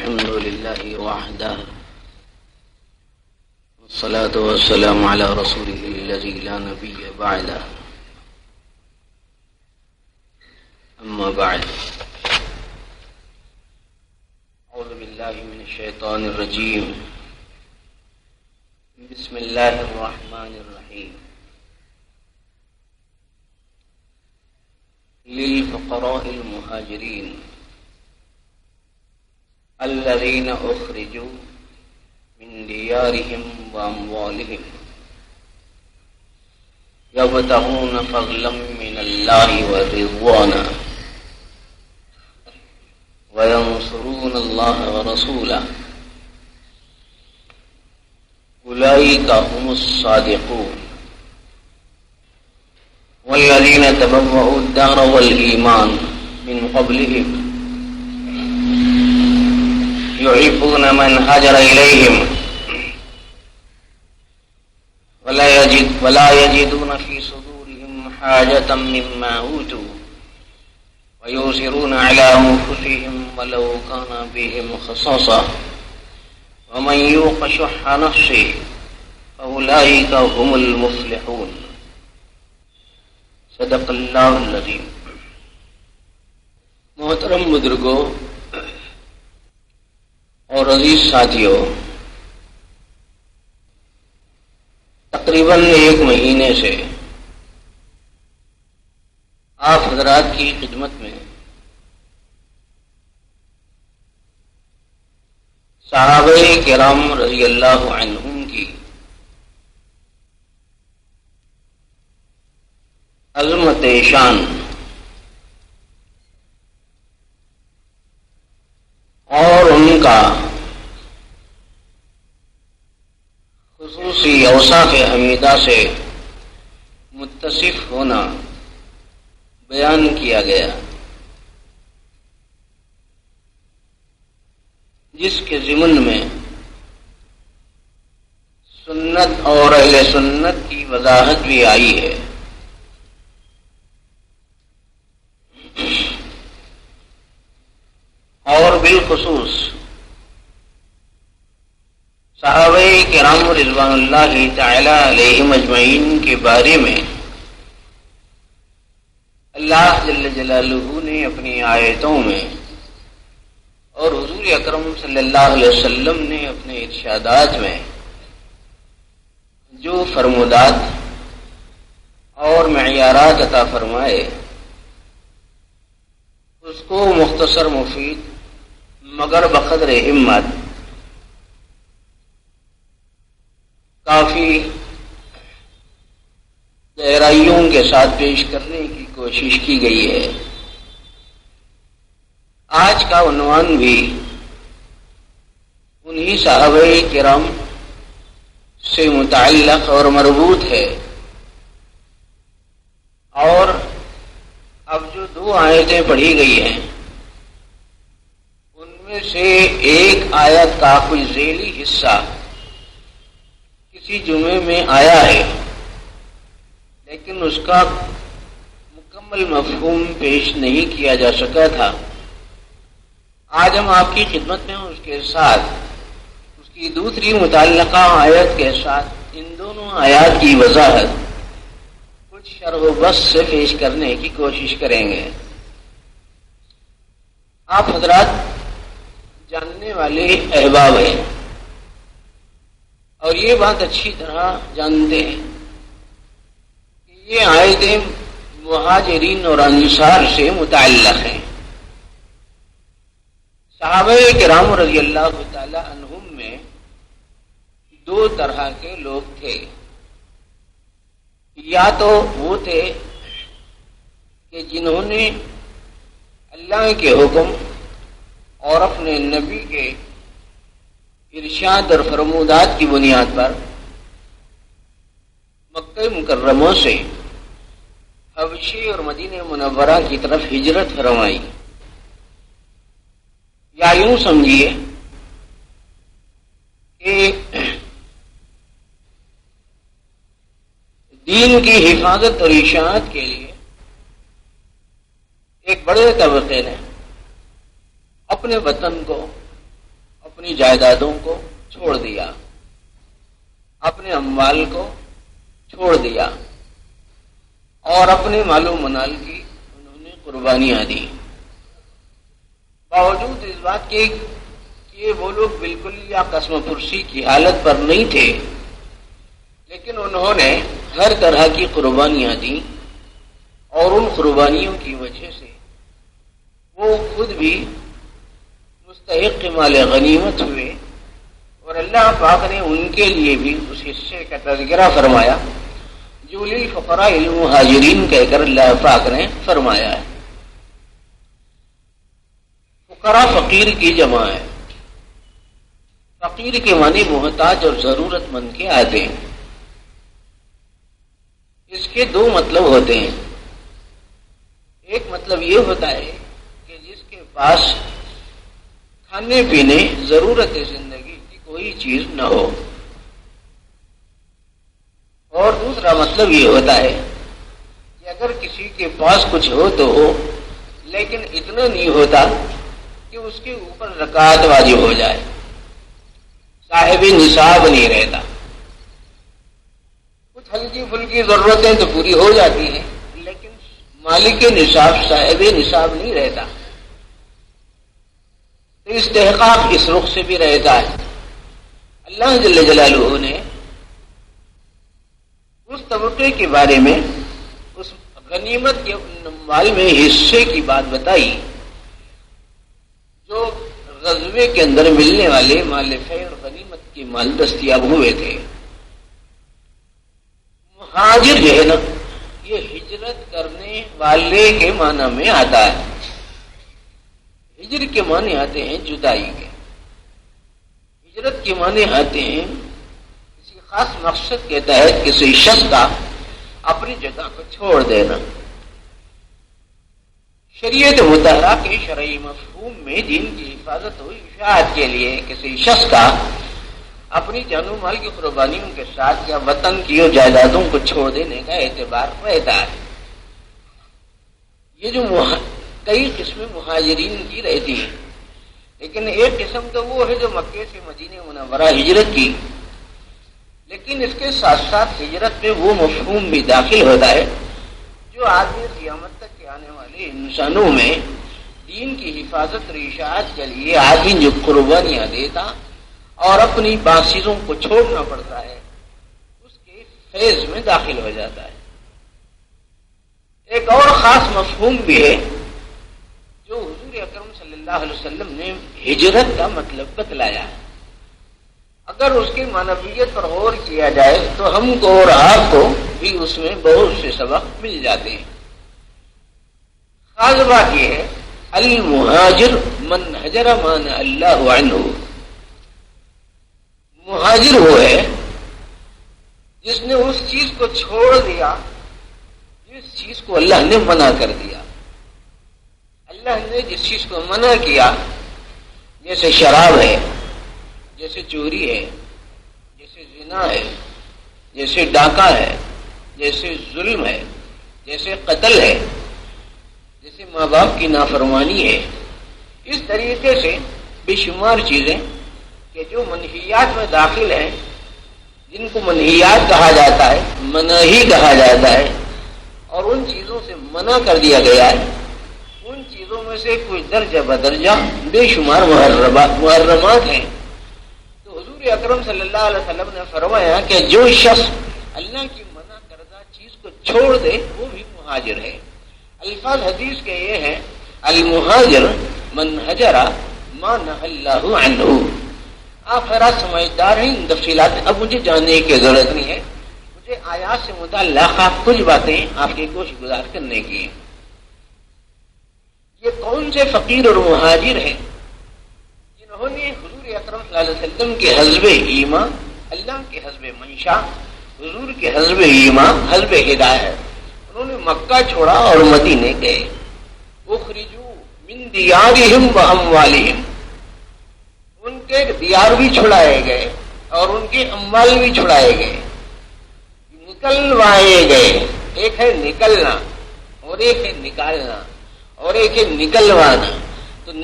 الحمد لله وحده والصلاة والسلام على رسوله الذي لا نبي بعده أما بعد أعوذ بالله من الشيطان الرجيم بسم الله الرحمن الرحيم للفقراء المهاجرين الذين أخرجوا من ديارهم وأموالهم يبتغون فضلا من الله ورضوانا وينصرون الله ورسوله أولئك هم الصادقون والذين تبوأوا الدار والإيمان من قبلهم يحبون من هاجر إليهم ولا يجدون في صدورهم حاجة مما أوتوا ويؤثرون على أنفسهم ولو كان بهم خصاصة ومن يوق شح نفسه فأولئك هم المفلحون صدق اللہ العظیم. محترم بزرگوں اور عزیز ساتھیوں، تقریباً 1 مہینے سے آپ حضرات کی خدمت میں صحابہ کرام رضی اللہ عنہم کی عظمت شان اور ان کا خصوصی اوصاف حمیدہ سے متصف ہونا بیان کیا گیا، جس کے ضمن میں سنت اور اہل سنت کی وضاحت بھی آئی ہے. اور بالخصوص صحابہ کرام رضوان اللہ تعالی علیہم اجمعین کے بارے میں اللہ جل جلالہ نے اپنی آیتوں میں اور حضور اکرم صلی اللہ علیہ وسلم نے اپنے ارشادات میں جو فرمودات اور معیارات عطا فرمائے، اس کو مختصر مفید مگر بقدر ہمت کافی گہرائیوں کے ساتھ پیش کرنے کی کوشش کی گئی ہے. آج کا عنوان بھی انہی صحابہ کرام سے متعلق اور مربوط ہے. اور اب جو 2 آیتیں پڑھی گئی ہیں، ان میں سے ایک آیت کا کوئی ذیلی حصہ کسی جمعے میں آیا ہے، لیکن اس کا مکمل مفہوم پیش نہیں کیا جا سکا تھا. آج ہم آپ کی خدمت میں اس کے ساتھ اس کی دوسری متعلقہ آیت کے ساتھ ان دونوں آیات کی وضاحت کچھ شرح و بسط سے پیش کرنے کی کوشش کریں گے. آپ حضرات جاننے والے احباب ہیں اور یہ بات اچھی طرح جانتے ہیں کہ یہ آیتیں مہاجرین اور انصار سے متعلق ہیں. صحابہ کرام رضی اللہ تعالی عنہم میں 2 طرح کے لوگ تھے. یا تو وہ تھے کہ جنہوں نے اللہ کے حکم اور اپنے نبی کے ارشاد اور فرمودات کی بنیاد پر مکہ مکرمہ سے حبشی اور مدینہ منورہ کی طرف ہجرت فرمائی. یا یوں سمجھیے کہ دین کی حفاظت اور اشاعت کے لیے ایک بڑے طبقے نے اپنے وطن کو اپنی جائیدادوں کو چھوڑ دیا، اپنے اموال کو چھوڑ دیا اور اپنے مال و منال کی انہوں نے قربانیاں دی، باوجود اس بات کے کہ وہ لوگ بالکل یا قسم پرسی کی حالت پر نہیں تھے، لیکن انہوں نے ہر طرح کی قربانیاں دی اور ان قربانیوں کی وجہ سے وہ خود بھی مستحق مال غنیمت ہوئے، اور اللہ پاک نے ان کے لیے بھی اس حصے کا تذکرہ فرمایا جو للفقراء المہاجرین کہہ کر اللہ پاک نے فرمایا ہے۔ فقراء فقیر کی جمع ہے، فقیر کے معنی محتاج اور ضرورت مند کے آتے ہیں۔ اس کے دو مطلب ہوتے ہیں، ایک مطلب یہ ہوتا ہے کہ جس کے پاس کھانے پینے ضرورت زندگی کی کوئی چیز نہ ہو، اور دوسرا مطلب یہ ہوتا ہے کہ اگر کسی کے پاس کچھ ہو تو ہو لیکن اتنا نہیں ہوتا کہ اس کے اوپر زکوٰۃ واجب ہو جائے، صاحب نصاب نہیں رہتا، کچھ ہلکی پھلکی ضرورتیں تو پوری ہو جاتی ہیں لیکن مالک نصاب صاحب نصاب نہیں رہتا، تو استحقاق اس رخ سے بھی رہتا ہے۔ اللہ جل جلالہ نے اس طبقے کے بارے میں اس غنیمت کے مال میں حصے کی بات بتائی جو غزوے کے اندر ملنے والے مال فیض اور غنیمت کے مال دستیاب ہوئے تھے۔ مہاجر جو ہے نا، یہ ہجرت کرنے والے کے معنی میں آتا ہے۔ ہجر کے معنی آتے ہیں جدائی کے، ہجرت کے معنی آتے ہیں کسی خاص مقصد کے تحت کسی شخص کا اپنی جگہ کو چھوڑ دینا۔ شریعت مطہرہ کے شرعی مفہوم میں دین کی حفاظت و اشاعت کے لیے کسی شخص کا اپنی جان و مال کی قربانیوں کے ساتھ یا وطن کی اور جائیدادوں کو چھوڑ دینے کا اعتبار رہتا ہے۔ یہ جو کئی قسمیں مہاجرین کی رہتی ہیں، لیکن ایک قسم تو وہ ہے جو مکے سے مدینہ منورہ ہجرت کی، لیکن اس کے ساتھ ساتھ ہجرت میں وہ مفہوم بھی داخل ہوتا ہے جو آدمی قیامت تک کے آنے والے انسانوں میں دین کی حفاظت اور اشاعت کے لیے آدمی جو قربانیاں دیتا اور اپنی باسیزوں کو چھوڑنا پڑتا ہے، اس کے فیض میں داخل ہو جاتا ہے۔ ایک اور خاص مفہوم بھی ہے جو حضور اکرم صلی اللہ علیہ وسلم نے ہجرت کا مطلب بتلایا ہے۔ اگر اس کی معنویت پر غور کیا جائے تو ہم کو اور آپ کو بھی اس میں بہت سے سبق مل جاتے ہیں۔ خاص بات یہ ہے المہاجر من ہجر ما نہی اللہ عنہ، مہاجر وہ ہے جس نے اس چیز کو چھوڑ دیا جس چیز کو اللہ نے منع کر دیا۔ اللہ نے جس چیز کو منع کیا، جیسے شراب ہے، جیسے چوری ہے، جیسے زنا ہے، جیسے ڈاکہ ہے، جیسے ظلم ہے، جیسے قتل ہے، جیسے ماں باپ کی نافرمانی ہے، اس طریقے سے بے شمار چیزیں کہ جو منہیات میں داخل ہیں، جن کو منہیات کہا جاتا ہے، مناہی کہا جاتا ہے، اور ان چیزوں سے منع کر دیا گیا ہے، ان چیزوں میں سے کچھ درجہ بدرجہ بے شمار محرمات ہیں۔ تو حضور اکرم صلی اللہ علیہ وسلم نے فرمایا کہ جو شخص اللہ کی منع کردہ چیز کو چھوڑ دے وہ بھی مہاجر ہے۔ الفاظ حدیث کے یہ ہیں المہاجر من ہجر ما نہی اللہ عنہ۔ آپ حیرات سمجھدار ہیں، ان تفصیلات اب مجھے جاننے کی ضرورت نہیں ہے، مجھے آیات سے متعلق کچھ باتیں آپ کی کوشش گزار کرنے کی ہیں۔ یہ کون سے فقیر اور مہاجر ہیں جنہوں نے حضور اکرم صلی اللہ علیہ وسلم کے حسب ایمان، اللہ کے حسب منشا، حضور کے حسب ایمان، حسب ہدایت انہوں نے مکہ چھوڑا اور مدینے گئے۔ اخرجوا من دیارہم و اموالہم، ان کے دیار بھی چھڑائے گئے اور ان کے اموال بھی چھڑائے گئے، نکلوائے گئے۔ ایک ہے نکلنا اور ایک ہے نکالنا اور ایک ہے نکلوانا۔ تو تو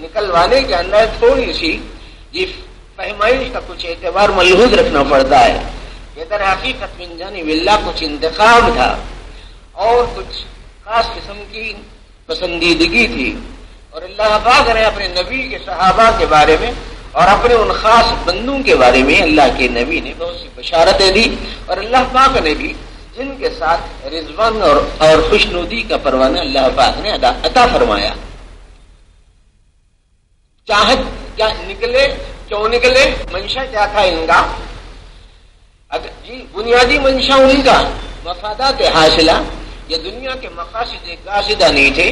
نکلوانے کے اندر تھوڑی سی یہ فہمائش کا کچھ اعتبار ملحوظ رکھنا پڑتا ہے. یہ در حقیقت من جانب اللہ کچھ انتخاب تھا اور کچھ خاص قسم کی پسندیدگی تھی، اور اللہ پاک نے اپنے نبی کے صحابہ کے بارے میں اور اپنے ان خاص بندوں کے بارے میں اللہ کے نبی نے بہت سی بشارتیں دی، اور اللہ پاک نے بھی جن کے ساتھ رضوان اور خوشنودی کا پروانہ اللہ پاک نے عطا فرمایا. چاہت کیا نکلے، کیوں نکلے، منشا کیا تھا ان کا؟ جی بنیادی منشا ان کا مفادات حاصلہ، یہ دنیا کے مقاصد قاصدہ نہیں تھے،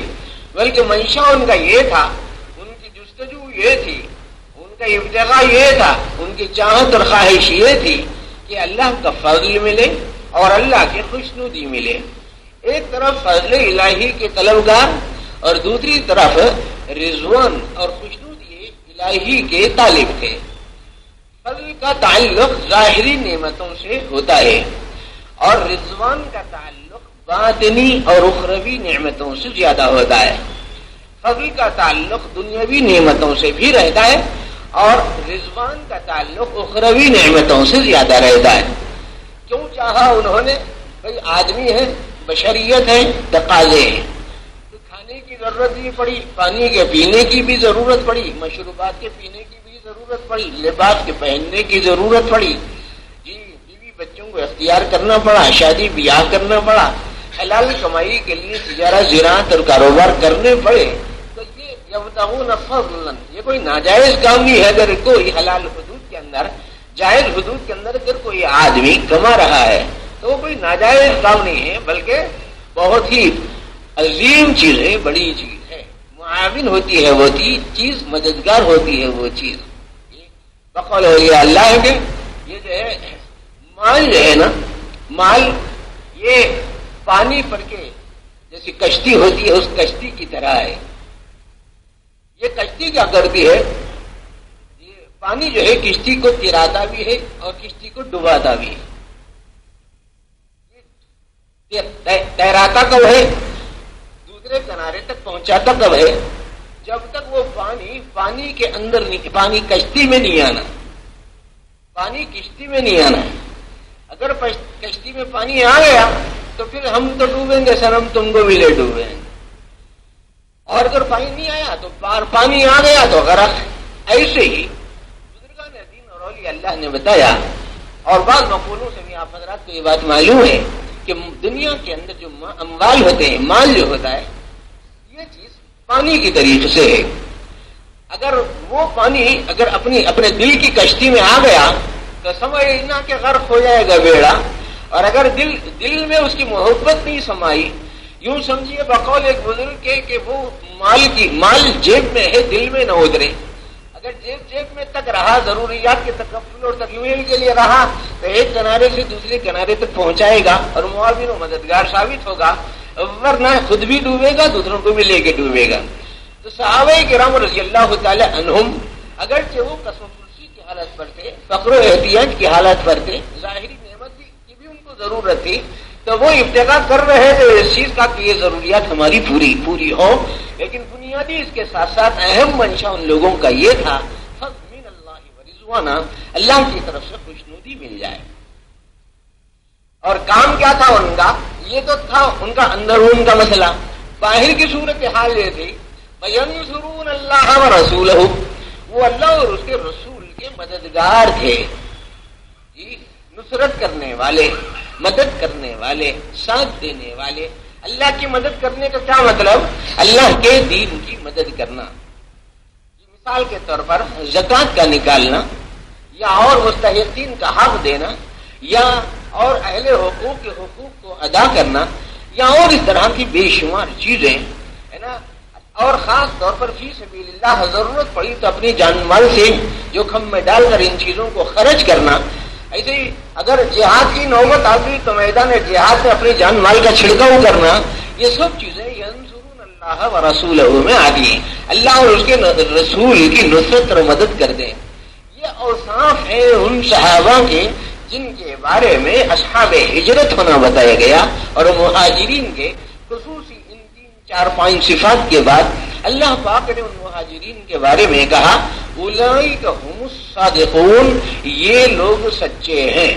بلکہ منشا ان کا یہ تھا، ان کی جستجو یہ تھی، ان کا ابتغاء یہ تھا، ان کی چاہت اور خواہش یہ تھی کہ اللہ کا فضل ملے اور اللہ کی خوشنودی ملے. ایک طرف فضل الہی کے طلبگار اور دوسری طرف رضوان اور خوشنودی الہی کے طالب تھے. فضل کا تعلق ظاہری نعمتوں سے ہوتا ہے اور رضوان کا تعلق باطنی اور اخروی نعمتوں سے زیادہ ہوتا ہے. فضل کا تعلق دنیاوی نعمتوں سے بھی رہتا ہے اور رضوان کا تعلق اخروی نعمتوں سے زیادہ رہتا ہے. کیوں چاہا انہوں نے؟ بھئی آدمی ہے، بشریت ہے، تقاضے ہیں، تو کھانے کی ضرورت بھی پڑی، پانی کے پینے کی بھی ضرورت پڑی، مشروبات کے پینے کی بھی ضرورت پڑی، لباس کے پہننے کی ضرورت پڑی، جی بیوی بچوں کو اختیار کرنا پڑا، شادی بیاہ کرنا پڑا، حلال کمائی کے لیے تجارت زراعت اور کاروبار کرنے پڑے. تو یہ یبتغون فضلا، یہ کوئی ناجائز کام نہیں ہے. اگر کوئی حلال حدود کے اندر، جائز حدود کے اندر اگر کوئی آدمی کما رہا ہے تو وہ کوئی ناجائز کام نہیں ہے، بلکہ بہت ہی عظیم چیز ہے، بڑی چیز ہے. معاون ہوتی ہے وہ چیز، مددگار ہوتی ہے وہ چیز. بقول ہو گیا اللہ کے یہ جو ہے مال جو ہے نا، مال یہ پانی پر کے جیسی کشتی ہوتی ہے اس کشتی کی طرح ہے. یہ کشتی کیا کرتی ہے؟ یہ پانی جو ہے کشتی کو تیراتا بھی ہے اور کشتی کو ڈباتا بھی ہے. تیراتا کب ہے؟ دوسرے کنارے تک پہنچاتا کب ہے؟ جب تک وہ پانی کے اندر نہیں، پانی کشتی میں نہیں آنا، پانی کشتی میں نہیں آنا. اگر کشتی میں پانی آ گیا تو پھر ہم تو ڈوبیں گے سر، ہم تم کو بھی لے ڈوبیں گے. اور اگر پانی نہیں آیا تو پانی آ گیا تو غرق. ایسے ہی بزرگان دین اور اولیاء اللہ نے بتایا، اور بعض مقولوں سے بھی آپ حضرات کو یہ بات معلوم ہے کہ دنیا کے اندر جو اموال ہوتے ہیں، مال جو ہوتا ہے، یہ چیز پانی کی طریقے سے ہے. اگر وہ پانی اگر اپنے دل کی کشتی میں آ گیا تو سمجھنا کہ غرق ہو جائے گا بیڑا. اور اگر دل میں اس کی محبت نہیں سمائی، یوں سمجھیے بقول ایک بزرگ کے کہ وہ مال جیب میں ہے، دل میں نہ اترے. اگر جیب میں تک رہا، ضروریات کے تکفل اور تکمیل کے لیے رہا، تو ایک کنارے سے دوسرے کنارے تک پہنچائے گا اور معاون و مددگار ثابت ہوگا، ورنہ خود بھی ڈوبے گا، دوسروں کو بھی لے کے ڈوبے گا. تو صحابہ کرام رضی اللہ تعالی عنہم اگرچہ وہ قسم پرسی کی حالت پر تھے، فقر و احتیاج کی حالت پر تھے، ظاہری نعمت کی بھی ان کو ضرورت تھی، تو وہ ابتغاء کر رہے تھے اس چیز کا کہ یہ ضروریات ہماری پوری ہو. لیکن بنیادی اس کے ساتھ ساتھ اہم منشا ان لوگوں کا یہ تھا فضل من اللہ و رضوانہ، اللہ کی طرف سے خوشنودی مل جائے. اور کام کیا تھا ان کا؟ یہ تو تھا ان کا اندرون کا مسئلہ. باہر کی صورتحال یہ تھی وَيَنْصُرُونَ اللَّهَ وَرَسُولَهُ، وہ اللہ اور اس کے رسول کے مددگار تھے. نصرت کرنے والے، مدد کرنے والے، ساتھ دینے والے. اللہ کی مدد کرنے کا کیا مطلب؟ اللہ کے دین کی مدد کرنا. مثال کے طور پر زکوٰۃ کا نکالنا، یا اور مستحقین کا حق دینا، یا اور اہل حقوق کے حقوق کو ادا کرنا، یا اور اس طرح کی بے شمار چیزیں ہے نا. اور خاص طور پر فی سبیل اللہ ضرورت پڑی تو اپنی جان مال سے جوخم میں ڈال کر ان چیزوں کو خرچ کرنا. ایسے ہی اگر جہاد کی نوبت آتی تو میدان جہاد میں اپنی جان مال کا چھڑکاؤ کرنا، یہ سب چیزیں ینصرون اللہ و رسولہ میں آتی ہیں. اللہ اور اس کے رسول کی نصرت اور مدد کر دیں. یہ اوصاف ہے ان صحابہ کے جن کے بارے میں اصحاب ہجرت ہونا بتایا گیا، اور مہاجرین کے خصوصی ان 4-5 صفات کے بعد اللہ پاک نے ان مہاجرین کے بارے میں کہا اولئک هم الصادقون، یہ لوگ سچے ہیں۔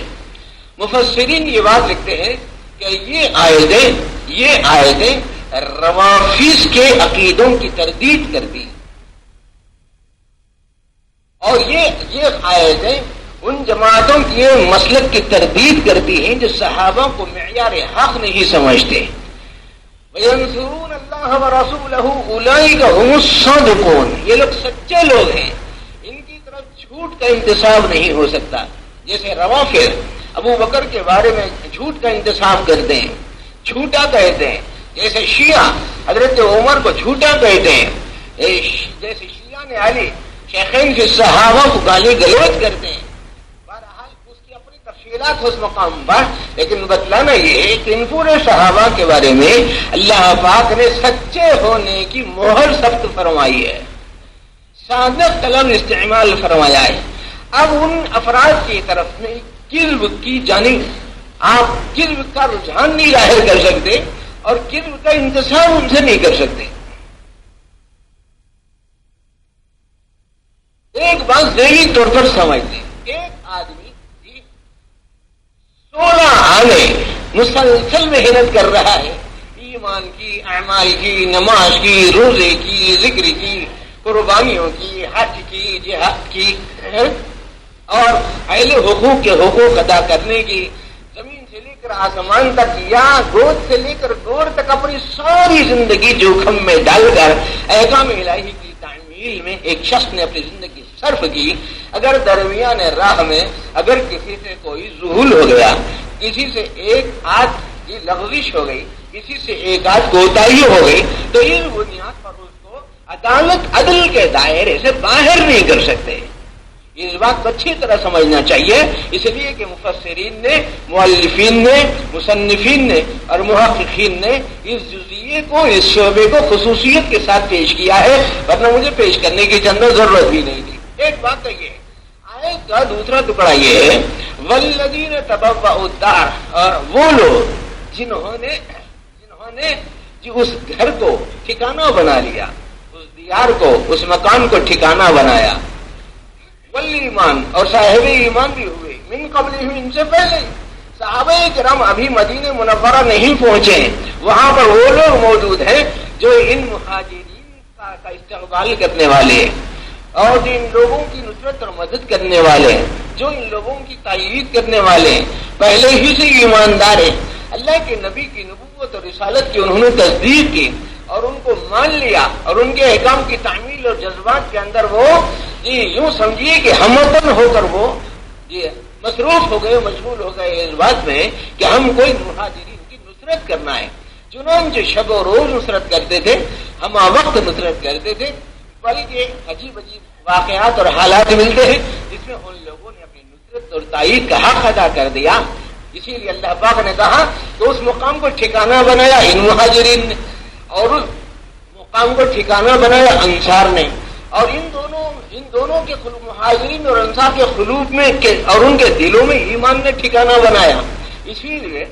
مفسرین یہ بات لکھتے ہیں کہ یہ آیتیں روافض کے عقیدوں کی تردید کرتی ہیں، اور یہ آیتیں ان جماعتوں کی مسلک کی تردید کرتی ہیں جو صحابہ کو معیار حق نہیں سمجھتے۔ وَيَنْصُرُونَ اللَّهَ وَرَسُولَهُ أُولَئِكَ هُمُ الصَّادِقُونَ، یہ لوگ سچے لوگ ہیں، ان کی طرف جھوٹ کا انتساب نہیں ہو سکتا۔ جیسے روافض ابو بکر کے بارے میں جھوٹ کا انتساب کرتے ہیں، جھوٹا کہتے ہیں، جیسے شیعہ حضرت عمر کو جھوٹا کہتے ہیں، جیسے شیعہ نے علی شیخین کے صحابہ کو گالی گلوچ کرتے ہیں۔ بہرحال اس کی اپنی تفصیلات اس مقام پر، لیکن بتلانا یہ ہے کہ ان پورے صحابہ کے بارے میں اللہ پاک نے سچے ہونے کی مہر سخت فرمائی ہے، صادق لفظ استعمال فرمایا ہے۔ اب ان افراد کی طرف میں کذب کی جانب آپ کذب کا رجحان نہیں ظاہر کر سکتے اور کذب کا انتساب ان سے نہیں کر سکتے۔ ایک بات ذہنی طور پر سمجھتے، ایک آدمی 16 آنے مسلسل محنت کر رہا ہے، ایمان کی، اعمال کی، نماز کی، روزے کی، ذکر کی، قربانیوں کی، حج کی، جہاد کی، اور اہل حقوق کے حقوق ادا کرنے کی، زمین سے لے کر آسمان تک یا گود سے لے کر گور تک اپنی ساری زندگی جوخم میں ڈال کر احکام الہی کی تعمیل میں ایک شخص نے اپنی زندگی صرف کی۔ اگر درمیان راہ میں اگر کسی سے کوئی ذہول ہو گیا، کسی سے ایک آدھ کی لغزش ہو گئی، کسی سے ایک آدھ کوتاہی ہو گئی، تو اس بنیاد پر اس کو عدالت عدل کے دائرے سے باہر نہیں کر سکتے۔ اس بات کو اچھی طرح سمجھنا چاہیے، اس لیے کہ مفسرین نے، مؤلفین نے، مصنفین نے اور محققین نے اس جزئیے کو، اس شعبے کو خصوصیت کے ساتھ پیش کیا ہے، ورنہ مجھے پیش کرنے کی چندہ ضرورت بھی نہیں تھی۔ ایک بات تو یہ آیت کا دوسرا ٹکڑا یہ ہے والذین تبوأوا الدار، اور وہ لوگ جنہوں نے اس گھر کو ٹھکانہ بنا لیا، اس دیار کو، اس مکان کو ٹھکانہ بنایا، والایمان، اور صاحب ایمان بھی ہوئے، من قبلہم، ان سے پہلے صحابہ کرام ابھی مدینہ منورہ نہیں پہنچے، وہاں پر وہ لوگ موجود ہیں جو ان مہاجرین کا استقبال کرنے والے ہیں، اور جو ان لوگوں کی نصرت اور مدد کرنے والے ہیں، جو ان لوگوں کی تائید کرنے والے ہیں، پہلے ہی سے ایماندار ہیں، اللہ کے نبی کی نبوت اور رسالت کی انہوں نے تصدیق کی اور ان کو مان لیا، اور ان کے احکام کی تعمیل اور جذبات کے اندر وہ یوں سمجھیے کہ ہموطن ہو کر وہ مصروف ہو گئے، مشغول ہو گئے اس بات میں کہ ہم کوئی مہاجرین کی نصرت کرنا ہے۔ چنانچہ شب و روز نصرت کرتے تھے، ہم وقت نصرت کرتے تھے، بلکہ عجیب واقعات اور حالات ملتے ہیں جس میں ان لوگوں نے اپنی نصرت اور تائید کا حق ادا کر دیا۔ اسی لیے اللہ پاک نے کہا کہ اس مقام کو ٹھکانہ بنایا ان مہاجرین نے، اور اس مقام کو ٹھکانہ بنایا انصار نے، اور ان دونوں کے مہاجرین اور انصار کے قلوب میں اور ان کے دلوں میں ایمان نے ٹھکانہ بنایا۔ اسی لیے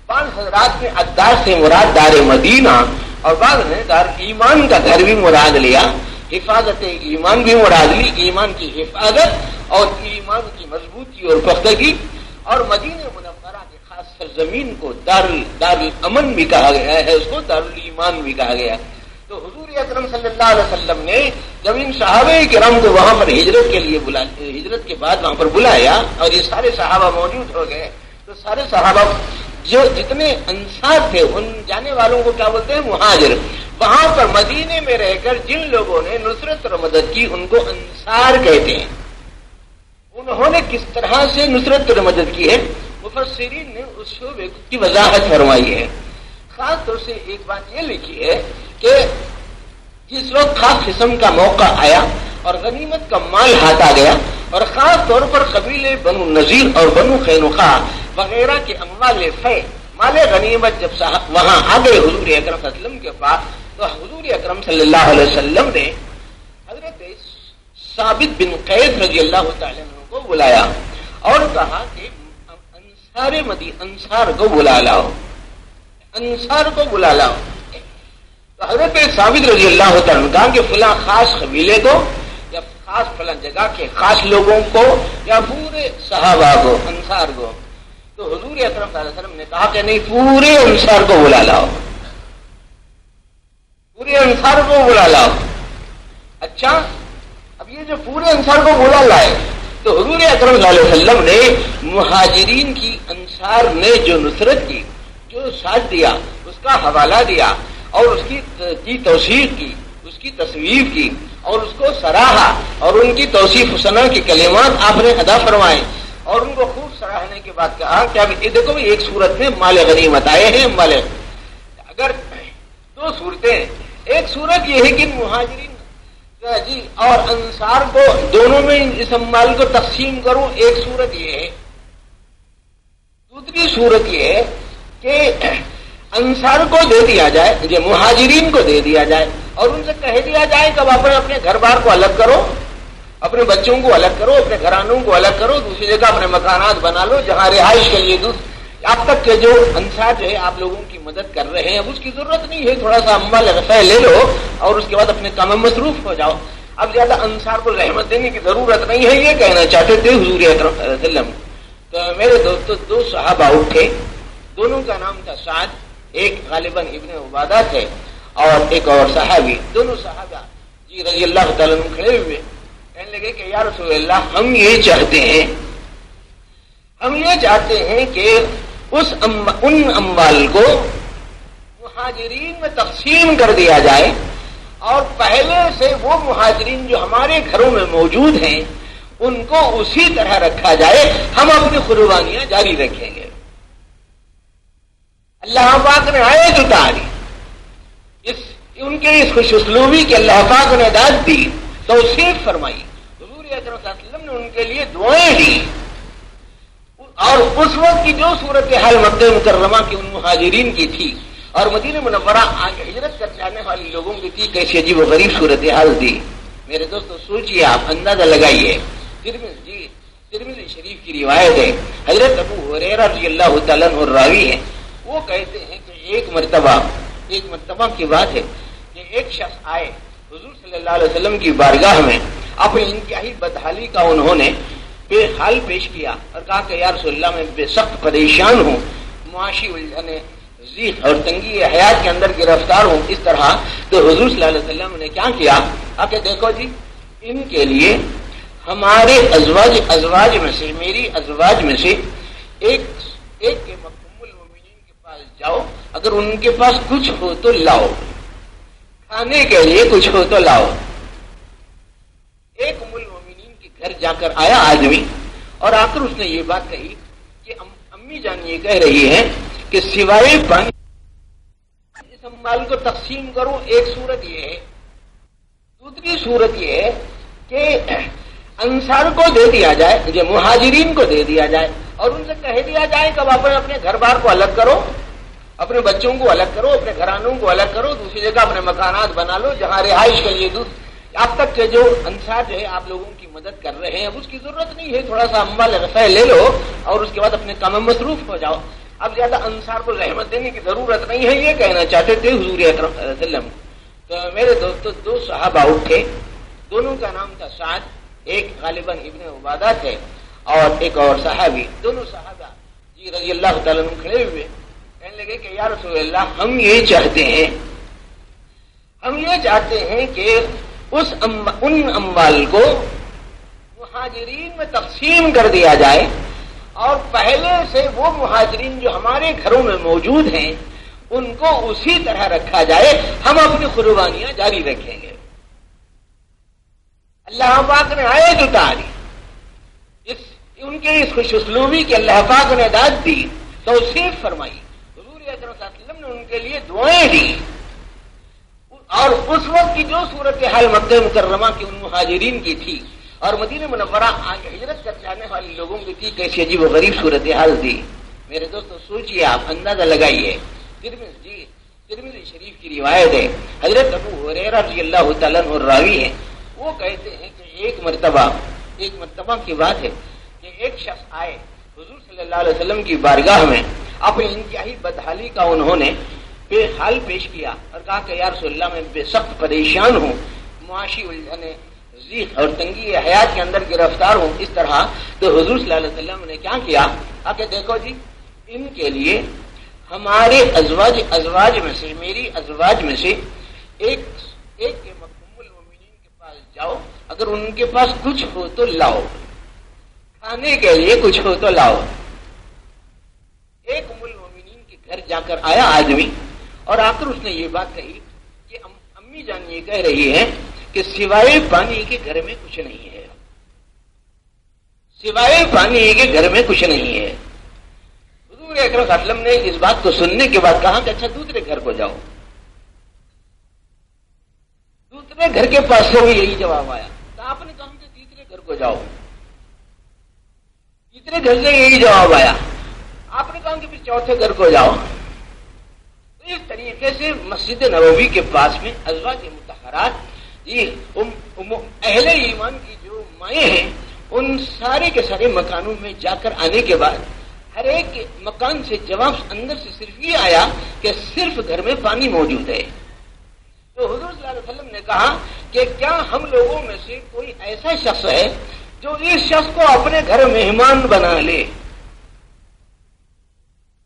بعض حضرات نے الدار سے مراد دار مدینہ اور بعض نے دار ایمان کا گھر بھی مراد لیا، حفاظت ایمان بھی مراد لی، ایمان کی حفاظت اور ایمان کی مضبوطی اور پختگی، اور مدینہ منورہ کے خاص سرزمین کو دار الامن بھی کہا گیا ہے، اس کو دار الایمان بھی کہا گیا۔ تو حضور اکرم صلی اللہ علیہ وسلم نے جب ان صحابہ کرام کو وہاں پر ہجرت کے لیے ہجرت کے بعد وہاں پر بلایا اور یہ سارے صحابہ موجود ہو گئے، تو سارے صحابہ جو جتنے انصار تھے ان جانے والوں کو کیا بولتے ہیں؟ مہاجر۔ وہاں پر مدینے میں رہ کر جن لوگوں نے نصرت اور مدد کی ان کو انصار کہتے ہیں۔ انہوں نے کس طرح سے نصرت اور مدد کی ہے؟ مفسرین نے اس شعبے کی وضاحت فرمائی ہے۔ خاص طور سے ایک بات یہ لکھی ہے کہ جس وقت خاص قسم کا موقع آیا اور غنیمت کا مال ہاتھ آ گیا، اور خاص طور پر قبیلے بنو نذیر اور بنو قینقاع وغیرہ کے اموال فے، مال غنیمت جب وہاں آ گئے حضور اکرم صلی اللہ علیہ وسلم کے پاس، تو حضور اکرم صلی اللہ علیہ وسلم نے حضرت ثابت بن قیس رضی اللہ تعالی عنہ کو بلایا اور کہا کہ انصار کو بلا لاؤ، انصار کو بلا لاؤ۔ تو حضرت ثابت رضی اللہ تعالیٰ عنہ کہا کہ فلاں خاص قبیلے کو یا خاص فلاں جگہ کے خاص لوگوں کو یا پورے صحابہ کو، انصار کو، تو حضور اکرم صلی اللہ علیہ وسلم نے کہا کہ نہیں، پورے انصار کو بلا لاؤ، پورے انصار کو بلا لاؤ۔ اچھا، اب یہ جو پورے انصار کو بلا لائے تو حضور اکرم صلی اللہ علیہ وسلم نے مہاجرین کی، انصار نے جو نصرت کی، جو ساتھ دیا، اس کا حوالہ دیا اور اس کی توثیق کی، اس کی تصویر کی اور اس کو سراہا اور ان کی توصیف حسنہ کے کلمات آپ نے ادا فرمائے اور ان کو خوب سراہنے کے بعد کہا کہ اب یہ دیکھو ایک صورت میں مال غنیمت آئے ہیں، مال اگر دو صورتیں، ایک صورت یہ ہے کہ مہاجرین جی اور انصار کو دونوں میں اس مال کو تقسیم کروں، ایک صورت یہ ہے۔ دوسری صورت یہ ہے کہ انصار کو دے دیا جائے، جو مہاجرین کو دے دیا جائے اور ان سے کہہ دیا جائے کہ اب اپنے گھر بار کو الگ کرو، اپنے بچوں کو الگ کرو، اپنے گھرانوں کو الگ کرو، دوسری جگہ اپنے مکانات بنا لو جہاں رہائش کے لیے اب تک کے جو انصار جو ہے آپ لوگوں کی مدد کر رہے ہیں، اب اس کی ضرورت نہیں ہے، تھوڑا سا اموال غفہ لے لو اور اس کے بعد اپنے کام میں مصروف ہو جاؤ، اب زیادہ انصار کو رحمت دینے کی ضرورت نہیں ہے، یہ کہنا چاہتے تھے حضور اکرم صلی اللہ علیہ وسلم۔ تو میرے دوستو، دو صحابہ اٹھے، دونوں کا نام تھا سعد، ایک غالباً ابن عبادہ تھے اور ایک اور صحابی، دونوں صحابہ جی رضی اللہ تعالیٰ عنہ کھڑے ہوئے کہنے لگے کہ یا رسول اللہ، ہم یہ چاہتے ہیں کہ ان اموال کو مہاجرین میں تقسیم کر دیا جائے اور پہلے سے وہ مہاجرین جو ہمارے گھروں میں موجود ہیں ان کو اسی طرح رکھا جائے، ہم اپنی قربانیاں جاری رکھیں گے۔ اللہ پاک نے آیت اتاری، ان کے اس خوش اسلوبی کے اللہ پاک نے داد دی، توصیف فرمائی، حضور اکرم صلی اللہ علیہ وسلم نے ان کے لیے دعائیں دی اور اس وقت کی جو صورتحال مکہ مکرمہ کی ان مہاجرین کی تھی اور مدینہ منورہ ہجرت کر جانے والے لوگوں کی تھی، کیسی عجیب و غریب صورتحال دی۔ میرے دوستو سوچئے، آپ اندازہ لگائیے، ترمذی شریف کی روایت ہے، حضرت ابو ہریرہ رضی اللہ تعالیٰ عنہ راوی ہیں، وہ کہتے ہیں کہ ایک مرتبہ کی بات ہے کہ ایک شخص آئے حضور صلی اللہ علیہ وسلم کی بارگاہ میں، اپنی انتہائی بدحالی کا انہوں نے حال پیش کیا اور کہا کہ یا رسول اللہ، میں بے سخت پریشان ہوں، معاشی الجھنیں، ضیق اور تنگی حیات کے اندر گرفتار ہوں، اس طرح۔ تو حضور صلی اللہ علیہ وسلم نے کیا کیا کہ دیکھو جی، ان کے لیے ہمارے ازواج میں سے، میری ازواج میں سے ایک کے ام المؤمنین کے پاس جاؤ، اگر ان کے پاس کچھ ہو تو لاؤ، کھانے کے لیے کچھ ہو تو لاؤ۔ ایک ام المؤمنین کے گھر جا کر آیا آدمی اور آ کر اس نے یہ بات کہی کہ امی جان یہ کہہ رہی ہے کہ سوائے پانی اس مال کو تقسیم کروں، ایک صورت یہ ہے، دوسری صورت یہ ہے کہ انصار کو دے دیا جائے، جو مہاجرین کو دے دیا جائے اور ان سے کہہ دیا جائے کہ اب اپنے گھر بار کو الگ کرو، اپنے بچوں کو الگ کرو، اپنے گھرانوں کو الگ کرو، دوسری جگہ اپنے مکانات بنا لو جہاں رہائش کے لیے اب تک کے جو انصار جو ہے آپ لوگوں کی مدد کر رہے ہیں، اب اس کی ضرورت نہیں ہے، تھوڑا سا اموال غفہ لے لو اور اس کے بعد اپنے کام میں مصروف ہو جاؤ، اب زیادہ انصار کو رحمت دینے کی ضرورت نہیں ہے، یہ کہنا چاہتے تھے حضور اکرم صلی اللہ علیہ وسلم۔ تو میرے دوستو، دو صحابہ اٹھے، دونوں کا نام تھا سعد، ایک غالباً ابن عبادہ تھے اور ایک اور صحابی، دونوں صحابہ جی رضی اللہ تعالیٰ عنہ کھڑے ہوئے کہنے لگے کہ یا رسول اللہ، ہم یہ چاہتے ہیں کہ ان اموال کو مہاجرین میں تقسیم کر دیا جائے اور پہلے سے وہ مہاجرین جو ہمارے گھروں میں موجود ہیں ان کو اسی طرح رکھا جائے، ہم اپنی قربانیاں جاری رکھیں گے۔ اللہ پاک نے آیت اتاری، ان کے اس خوش اسلوبی کے اللہ پاک نے داد دی، توصیف فرمائی، حضور اکرم صلی اللہ علیہ وسلم نے ان کے لیے دعائیں دی اور اس وقت کی جو صورتحال مکہ مکرمہ کی ان مہاجرین کی تھی اور مدینہ منورہ ہجرت کر جانے والے لوگوں کی تھی، کیسی عجیب و غریب صورتحال دی۔ میرے دوستو سوچئے، آپ اندازہ لگائیے، ترمذی شریف کی روایت ہے، حضرت ابو ہریرہ رضی اللہ تعالیٰ عنہ راوی ہیں، وہ کہتے ہیں کہ ایک مرتبہ کی بات ہے کہ ایک شخص آئے حضور صلی اللہ علیہ وسلم کی بارگاہ میں، اپنی انتہائی بدحالی کا انہوں نے بے حال پیش کیا اور کہا کہ یا رسول اللہ میں بے سخت پریشان ہوں، معاشی الجھنے ضیق اور تنگی حیات کے اندر گرفتار ہوں اس طرح. تو حضور صلی اللہ علیہ وسلم نے کیا کیا کہ دیکھو جی ان کے لیے ہمارے ازواج میں سے، میری ازواج میں سے ایک کے ام المؤمنین کے پاس جاؤ، اگر ان کے پاس کچھ ہو تو لاؤ، کھانے کے لیے کچھ ہو تو لاؤ. ایک ام المؤمنین کے گھر جا کر آیا آدمی اور آ کر اس نے یہ بات کہی کہ امی جان یہ کہہ رہی ہے کہ سوائے پانی کے گھر میں کچھ نہیں ہے، سوائے پانی کے گھر میں کچھ نہیں ہے. حضور اکرم صلی اللہ علیہ وسلم نے اس بات کو سننے کے بعد کہا کہ اچھا دوسرے گھر کو جاؤ. دوسرے گھر کے پاس سے بھی یہی جواب آیا. تو آپ نے کہا کہ تیسرے گھر کو جاؤ. تیسرے گھر سے یہی جواب آیا. آپ نے کہا کہ پھر چوتھے گھر کو جاؤ. تو اس طریقے سے مسجد نبوی کے پاس میں ازواج مطہرات اہل ایمان کی جو مائیں ہیں ان سارے کے سارے مکانوں میں جا کر آنے کے بعد ہر ایک مکان سے جواب اندر سے صرف یہ آیا کہ صرف گھر میں پانی موجود ہے. تو حضور صلی اللہ علیہ وسلم نے کہا کہ کیا ہم لوگوں میں سے کوئی ایسا شخص ہے جو اس شخص کو اپنے گھر مہمان بنا لے؟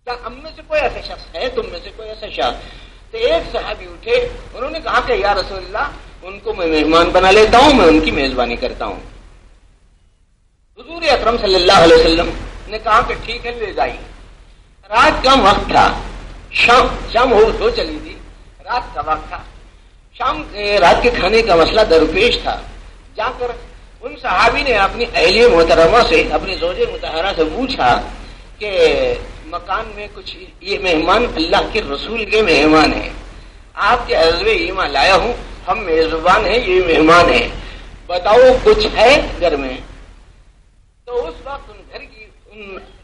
کیا ہم میں سے کوئی ایسا شخص ہے، تم میں سے کوئی ایسا شخص؟ تو ایک صحابی اٹھے، انہوں نے کہا کہ یا رسول اللہ ان کو میں مہمان بنا لیتا ہوں، میں ان کی میزبانی کرتا ہوں. حضور اکرم صلی اللہ علیہ وسلم نے کہا کہ ٹھیک ہے لے جائیے. رات کا وقت تھا، شام ہو چلی تھی، رات کا وقت تھا، رات کے کھانے کا مسئلہ درپیش تھا. جا کر ان صحابی نے اپنی اہلیہ محترمہ سے، اپنی زوج مطہرہ سے پوچھا کہ مکان میں کچھ یہ مہمان اللہ کے رسول کے مہمان ہیں، آپ کے حضب ایمان لایا ہوں، ہم میزبان ہیں، یہ مہمان ہیں، بتاؤ کچھ ہے گھر میں؟ تو اس وقت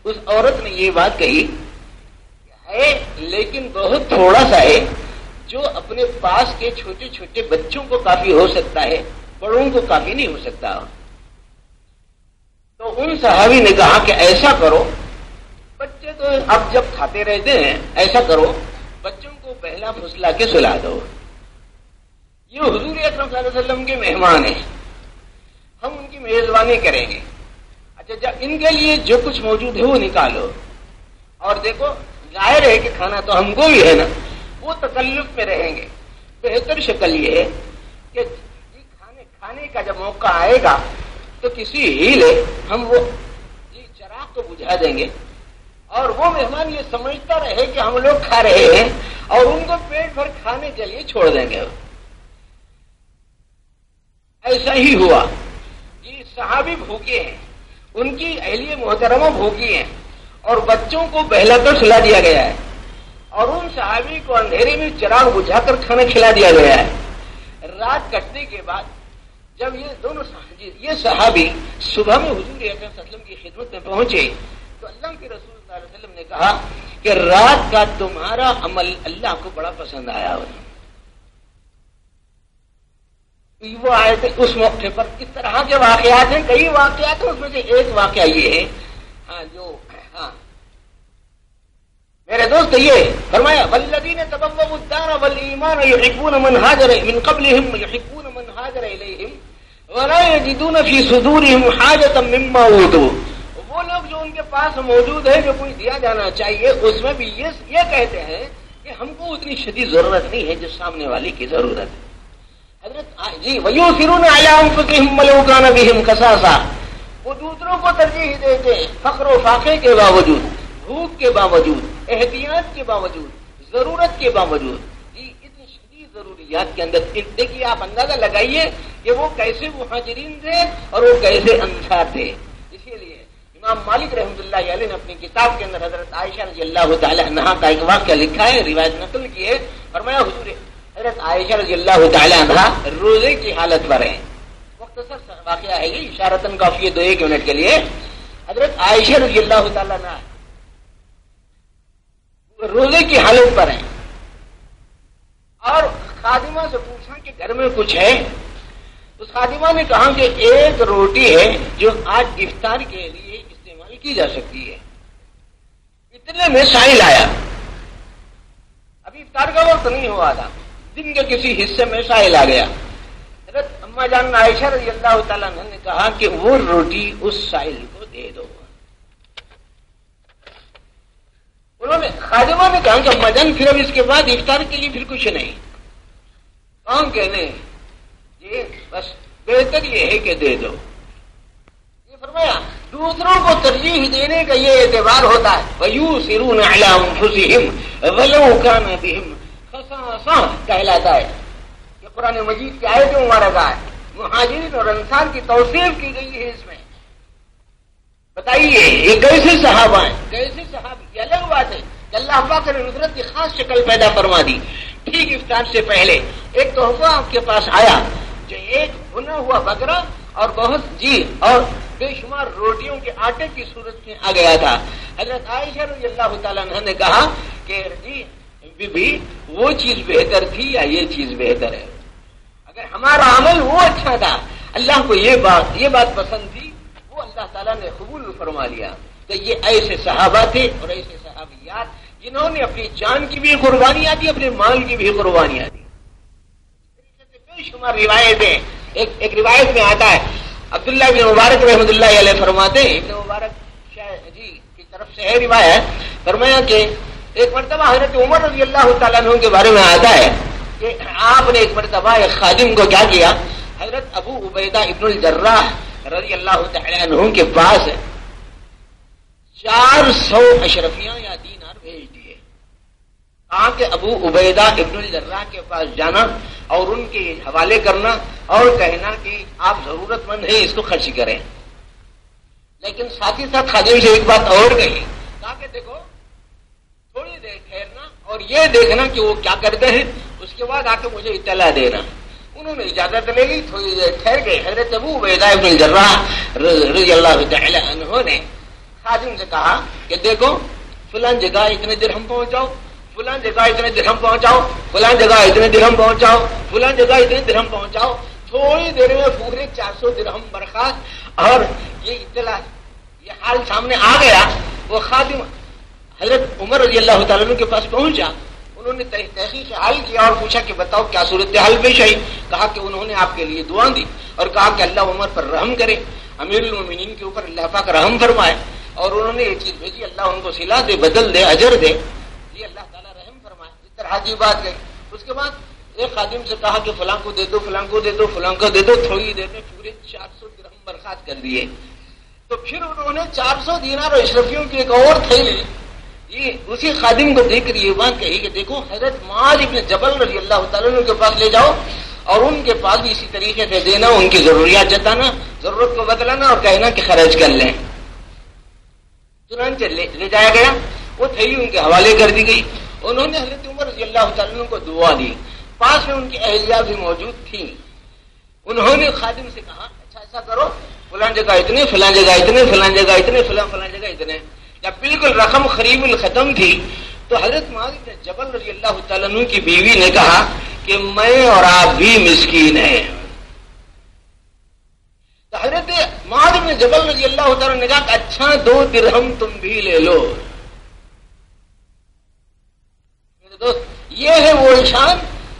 اس عورت نے یہ بات کہی ہے لیکن بہت تھوڑا سا ہے، جو اپنے پاس کے چھوٹے چھوٹے بچوں کو کافی ہو سکتا ہے، بڑوں کو کافی نہیں ہو سکتا. تو ان صحابی نے کہا کہ ایسا کرو، بچے تو اب جب کھاتے رہتے ہیں، ایسا کرو بچوں کو پہلا پھسلا کے سلا دو، یہ حضور اکرم صلی اللہ علیہ وسلم کے مہمان ہیں، ہم ان کی میزبانی کریں گے. اچھا جب ان کے لیے جو کچھ موجود ہے وہ نکالو، اور دیکھو ظاہر ہے کہ کھانا تو ہم کو بھی ہے نا، وہ تکلف میں رہیں گے. بہتر شکل یہ ہے کہ کھانے کا جب موقع آئے گا تو کسی ہیلے ہم وہ چراغ کو بجھا دیں گے اور وہ مہمان یہ سمجھتا رہے کہ ہم لوگ کھا رہے ہیں اور ان کو پیٹ بھر کھانے کے لیے چھوڑ دیں گے. ایسا ہی ہوا. یہ صحابی بھوکے ہیں، ان کی اہلیہ محترمہ بھوکی ہیں اور بچوں کو بہلا کر سلا دیا گیا ہے اور ان صحابی کو اندھیرے میں چراغ بجھا کر کھانا کھلا دیا گیا ہے. رات کٹنے کے بعد جب یہ صحابی صبح میں حضور اکرم صلی اللہ علیہ وسلم کی خدمت میں پہنچے تو اللہ کے رسول صلی اللہ علیہ وسلم نے کہا کہ رات کا تمہارا عمل اللہ کو بڑا پسند آیا. وہ آئے تھے اس موقع پر. اس طرح کے واقعات ہیں، کئی واقعات ہیں، اس میں سے ایک واقعہ یہ ہے میرے دوست، یہ فرمایا والذین تبوؤا الدار والایمان یحبون من هاجر من قبلهم یحبون من هاجر الیہم ولا یجدون فی صدورهم حاجة مما اوتوا. وہ لوگ جو ان کے پاس موجود ہے، جو کوئی دیا جانا چاہیے، اس میں بھی یہ کہتے ہیں کہ ہم کو اتنی شدید ضرورت نہیں ہے جو سامنے والے کی ضرورت ہے. حضرت جی وَيُؤْثِرُونَ عَلَىٰ أَنفُسِهِمْ وَلَوْ كَانَ بِهِمْ خَصَاصَةٌ. وہ دوسروں کو ترجیح دیتے ہیں فقر و فاقے کے باوجود، بھوک کے باوجود، احتیاط کے باوجود، ضرورت کے باوجود. جی اتنی شدید ضروریات کے اندر دیکھیے، آپ اندازہ لگائیے کہ وہ کیسے مہاجرین تھے اور وہ کیسے انصار تھے. اسی لیے امام مالک رحمۃ اللہ علیہ نے اپنی کتاب کے اندر حضرت عائشہ رضی اللہ تعالی عنہا کا ایک واقعہ لکھا ہے، روایت نقل کی ہے. فرمایا حضرت عائشہ رضی اللہ تعالی عنہا روزے کی حالت پر ہیں. مختصر واقعہ ہے یہ، اشارتاً کافی ہے 2-1 منٹ کے لیے. حضرت عائشہ رضی اللہ تعالی عنہا روزے کی حالت پر ہیں اور خادمہ سے پوچھا کہ گھر میں کچھ ہے. اس خادمہ نے کہا کہ ایک روٹی ہے جو آج افطار کے لیے استعمال کی جا سکتی ہے. اتنے میں سائل آیا. ابھی افطار کا وقت نہیں ہوا تھا، دن کے کسی حصے میں سائل آ گیا. حضرت اما جان عائشہ رضی اللہ تعالیٰ عنہ نے کہا کہ وہ روٹی اس سائل کو دے دو. انہوں نے خادمہ نے کہا کہ اما جان پھر اب اس کے بعد افطار کے لیے پھر کچھ نہیں. کون کہنے یہ بس بہتر یہ ہے کہ دے دو. یہ فرمایا دوسروں کو ترجیح دینے کا یہ اعتبار ہوتا ہے. وَيُؤْثِرُونَ عَلَىٰ أَنفُسِهِمْ وَلَوْ كَانَ بِهِمْ خَصَاصَةٌ کہلاتا ہے. یہ قرآن مجید کی آیت مبارکہ ہے. مہاجرین اور انصار کی توصیف کی گئی ہے اس میں. بتائیے یہ کیسے صحابہ ہیں، کیسے صحابی. یہ الگ بات ہے کہ اللہ پاک نے نصرت کی خاص شکل پیدا فرما دی. ٹھیک افطار سے پہلے ایک تحفہ آپ کے پاس آیا جو ایک بھنا ہوا بکرا اور بہت اور بے شمار روٹیوں کے آٹے کی صورت میں آ گیا تھا. حضرت عائشہ رضی اللہ تعالیٰ عنہ نے کہا کہ جی بی بی وہ چیز بہتر تھی یا یہ چیز بہتر ہے. اگر ہمارا عمل وہ اچھا تھا، اللہ کو یہ بات پسند تھی، وہ اللہ تعالیٰ نے قبول فرما لیا. تو یہ ایسے صحابہ تھے اور ایسے صحابیات جنہوں نے اپنی جان کی بھی قربانیاں دی، اپنے مال کی بھی قربانیاں دی. بے شمار روایتیں. ایک روایت میں آتا ہے عبداللہ بن مبارک رحمۃ اللہ علیہ فرماتے ہیں، ابن مبارک جی کی طرف سے ہے روایت، فرمایا کہ ایک مرتبہ حضرت عمر رضی اللہ تعالیٰ عنہ کے بارے میں آتا ہے کہ آپ نے ایک مرتبہ ایک خادم کو کیا کیا، حضرت ابو عبیدہ ابن الجراح رضی اللہ تعالیٰ عنہ کے پاس 400 اشرفیاں یا دینار بھیج دیے. کہا کہ ابو عبیدہ ابن الجراح کے پاس جانا اور ان کے حوالے کرنا اور کہنا کہ آپ ضرورت مند ہیں، اس کو خرچ کریں. لیکن ساتھ ہی ساتھ خادم سے ایک بات اور کہی، کہا کہ دیکھو تھوڑی دیر ٹھہرنا اور یہ دیکھنا کہ وہ کیا کرتے ہیں، اس کے بعد آ کے مجھے اطلاع دینا. انہوں نے اجازت لے لی، تھوڑی دیر ٹھہر گئے. حضرت ابو عبیدہ ابن الجراح رضی اللہ تعالی عنہ نے خادم سے کہا کہ دیکھو فلاں جگہ اتنے درہم پہنچاؤ، فلاں جگہ اتنے درہم پہنچاؤ، فلاں جگہ اتنے درہم پہنچاؤ، فلاں جگہ اتنے درہم پہنچاؤ. تھوڑی دیر میں پورے 400 درہم برخاست. اور یہ اطلاع یہ حال سامنے آ گیا. وہ خادم حضرت عمر رضی اللہ تعالیٰ عنہ کے پاس پہنچا. انہوں نے تحقیق حال کیا اور پوچھا کہ بتاؤ کیا صورتحال پیش آئی. کہا کہ انہوں نے آپ کے لیے دعا دی اور کہا کہ اللہ عمر پر رحم کرے، امیر المومنین کے اوپر اللہ پاک رحم فرمائے. اور انہوں نے یہ چیز بھیجی، اللہ ان کو صلہ دے، بدل دے، اجر دے، یہ اللہ تعالیٰ رحم فرمائے. اس طرح کی بات گئی. اس کے بعد ایک خادم سے کہا کہ فلاں کو دے دو، فلاں کو دے دو، فلاں کو دے دو. تھوڑی دیر میں پورے 400 درہم برخاست کر دیے. تو پھر انہوں نے 400 دینار اور اشرفیوں کی ایک اور تھیلی یہ اسی خادم کو دیکھ کر یہ بات کہی کہ دیکھو حضرت معاذ ابن جبل رضی اللہ تعالیٰ عنہ کے پاس لے جاؤ اور ان کے پاس بھی اسی طریقے سے دینا، ان کی ضروریات جتانا، ضرورت کو بتلانا اور کہنا کہ خرچ کر لیں. چنانچہ لے جایا گیا. وہ تھیلی ان کے حوالے کر دی گئی. انہوں نے حضرت عمر رضی اللہ تعالیٰ عنہ کو دعا دی. پاس میں ان کی اہلیہ بھی موجود تھیں. انہوں نے خادم سے کہا اچھا ایسا کرو، فلاں جگہ اتنے، فلاں جگہ اتنے، فلاں جگہ اتنے، فلاں جگہ اتنے. جب بالکل رقم قریب الختم تھی تو حضرت معاذ بن جبل رضی اللہ تعالیٰ عنہ کی بیوی نے کہا کہ میں اور آپ بھی مسکین ہیں. تو حضرت معاذ بن جبل رضی اللہ تعالیٰ نے کہا کہ اچھا 2 درہم تم بھی لے لو. میرے دوست یہ ہے وہ انسان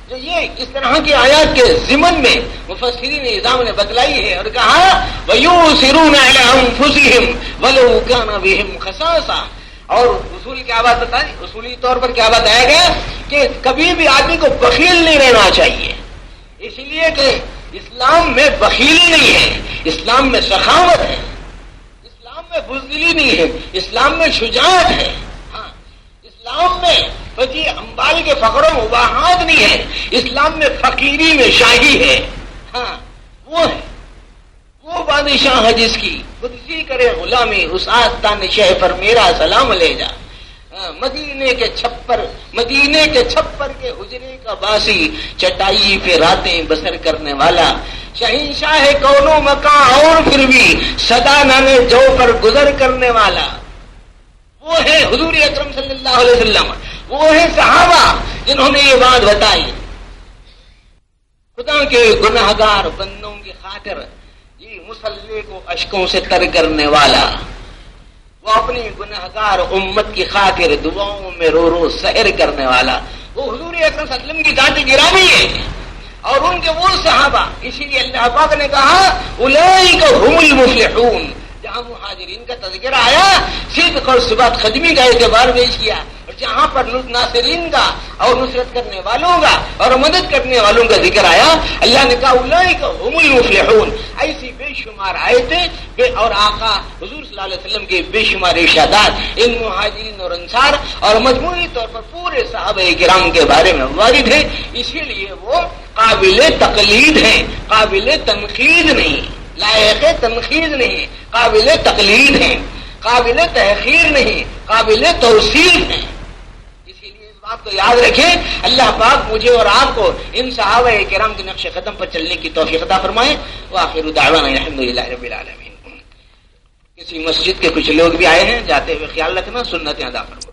جو یہ اس طرح کی آیات کے ضمن میں مفسرین نظام نے بتلائی ہے اور کہا وَيُؤْثِرُونَ عَلَىٰ أَنفُسِهِمْ وَلَوْ كَانَ بِهِمْ خَصَاصَةٌ. اور اصول کیا بات بتائی، اصولی طور پر کیا بتایا گیا کہ کبھی بھی آدمی کو بخیل نہیں رہنا چاہیے. اس لیے کہ اسلام میں بخیلی نہیں ہے، اسلام میں سخاوت ہے، اسلام میں بزدلی نہیں ہے، اسلام میں شجاعت ہے. ہاں اسلام میں فقیر امبال کے فقر و مباحات نہیں ہے، اسلام میں فقیری میں شاہی ہے. ہاں وہ ہے وہ بادشاہ ہے جس کی خودسی کرے غلامی، اس آستان شہ پر میرا سلام لے جا. مدینے کے چھپر کے حجرے کا باسی، چٹائی پہ راتیں بسر کرنے والا، شہنشاہ کونو مکاں اور پھر بھی صدا نانے جو پر گزر کرنے والا. وہ ہے حضور اکرم صلی اللہ علیہ وسلم، وہ ہے صحابہ جنہوں نے یہ بات بتائی. خدا کے گناہگار بندوں کی خاطر یہ مصلی کو اشکوں سے تر کرنے والا، وہ اپنی گناہگار امت کی خاطر دعاؤں میں رو رو سحر کرنے والا. وہ حضور اکرم صلی اللہ علیہ وسلم کی ذات گرامی ہے اور ان کے وہ صحابہ. اسی لیے اللہ پاک نے کہا اولئک هم المفلحون. جہاں مہاجرین کا تذکرہ آیا صدق اور صبات خدمی کا اعتبار پیش کیا، اور جہاں پر ناصرین کا اور نصرت کرنے والوں کا اور مدد کرنے والوں کا ذکر آیا اللہ نے کہا اولئک هم المفلحون. ایسی بے شمار آیتیں اور آقا حضور صلی اللہ علیہ وسلم کے بے شمار ارشادات ان مہاجرین اور انصار اور مجموعی طور پر پورے صحابہ کرام کے بارے میں وارد ہے. اسی لیے وہ قابل تقلید ہیں، قابل تنقید نہیں، لائق تنقید نہیں، قابل تقلید ہیں، قابل تحقیر نہیں، قابل توصیف ہیں. اسی لیے اس بات کو یاد رکھیں. اللہ پاک مجھے اور آپ کو ان صحابہ کرام کے نقش قدم پر چلنے کی توفیق عطا فرمائے. وآخر دعوانا الحمدللہ رب العالمین. کسی مسجد کے کچھ لوگ بھی آئے ہیں، جاتے ہوئے خیال رکھنا، سنتیں ادا فرمائیں.